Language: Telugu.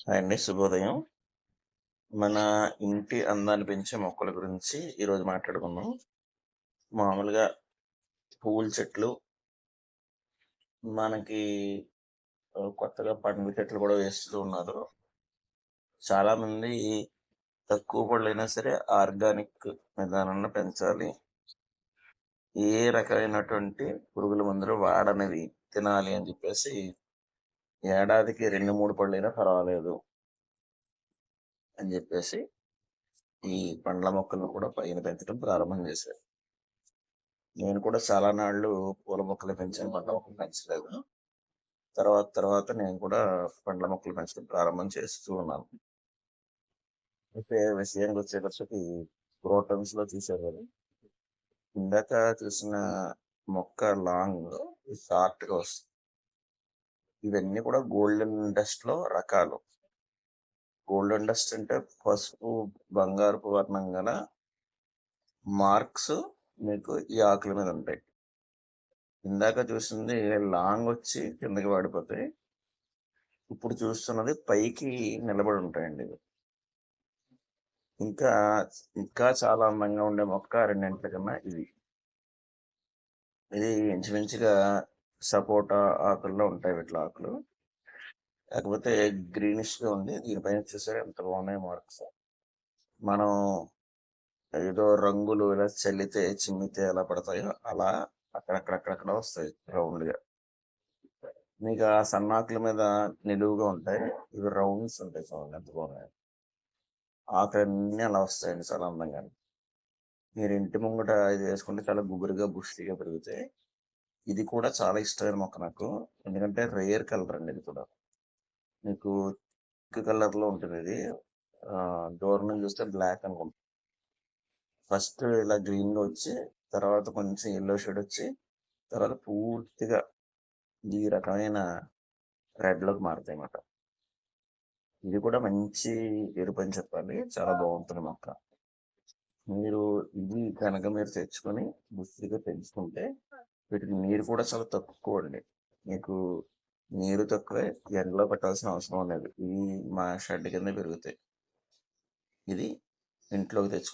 హాయ్ అండి. శుభోదయం. మన ఇంటి అందాన్ని పెంచే మొక్కల గురించి ఈరోజు మాట్లాడుకుందాం. మామూలుగా పువ్వుల చెట్లు, మనకి కొత్తగా పండ్ల చెట్లు కూడా వేస్తూ ఉన్నారు. చాలామంది తక్కువ పళ్ళైనా సరే ఆర్గానిక్ విధానంలో పెంచాలి. ఏ రకమైనటువంటి పురుగుల మందులు వాడనివి తినాలి అని చెప్పేసి ఏడాదికి 2, 3 పళ్ళైనా పర్వాలేదు అని చెప్పేసి ఈ పండ్ల మొక్కలను కూడా పైన పెంచడం ప్రారంభం చేశారు. నేను కూడా చాలా నాళ్ళు పూల మొక్కలు పెంచాను. పండ్ల మొక్కలు పెంచలేదు. తర్వాత తర్వాత నేను కూడా పండ్ల మొక్కలు పెంచడం ప్రారంభం చేస్తూ ఉన్నాను. అయితే విషయానికి వచ్చేటప్పటికి క్రోటన్స్‌లో చూసారు కదా! ఇందాక చూసిన మొక్క లాంగ్, షార్ట్‌గా వస్తుంది. ఇవన్నీ కూడా గోల్డెన్ డస్ట్‌లో రకాలు. గోల్డెన్ డస్ట్ అంటే పసుపు, బంగారపు వర్ణం గల మార్క్స్ మీకు ఈ ఆకుల మీద ఉంటాయి. ఇందాక చూసింది లాంగ్ వచ్చి కిందకి పడిపోతాయి. ఇప్పుడు చూస్తున్నది పైకి నిలబడి ఉంటాయండి ఇవి. ఇంకా ఇంకా చాలా అందంగా ఉండే మొక్క రెండింటిల కన్నా ఇది. ఇది ఇంచుమించుగా సపోటా ఆకుల్లో ఉంటాయి వీటిలో ఆకులు. కాకపోతే గ్రీనిష్‌గా ఉంది. దీనిపైన చూసారా ఎంత బాగున్నాయో మార్క్స్. మనం ఏదో రంగులు ఇలా చల్లితే, చిమ్మితే ఎలా పడతాయో అలా అక్కడక్కడ వస్తాయి రౌండ్‌గా. మీకు ఆ సన్నాకుల మీద నిలువుగా ఉంటాయి. ఇవి రౌండ్స్ ఉంటాయి చూడండి ఎంత బాగున్నాయో. ఆకులన్నీ అలా వస్తాయండి చాలా అందంగా. మీరు ఇంటి ముంగట ఇది వేసుకుంటే చాలా గుబురుగా, బుషీగా పెరుగుతాయి. ఇది కూడా చాలా ఇష్టమైన మొక్క నాకు. ఎందుకంటే రేర్ కలర్ అండి ఇది కూడా. మీకు థిక్ కలర్‌లో ఉంటదిది. దూరం నుంచి చూస్తే బ్లాక్ అనుకుంటా. ఫస్ట్ ఇలా గ్రీన్‌గా వచ్చి, తర్వాత కొంచెం యెల్లో షేడ్ వచ్చి, తర్వాత పూర్తిగా ఈ రకమైన రెడ్‌లోకి మారుతాయన్నమాట. ఇది కూడా మంచి ఎరుపని చెప్పాలి. చాలా బాగుంటుంది మొక్క. మీరు ఇది కనుక మీరు తెచ్చుకొని బుషీగా పెంచుకుంటే వీటికి నీరు కూడా చాలా తక్కువండి. మీకు నీరు తక్కువే, ఎండలో పెట్టాల్సిన అవసరం లేదు. ఇవి మా షెడ్ కింద పెరుగుతాయి. ఇది ఇంట్లోకి తెచ్చుకొని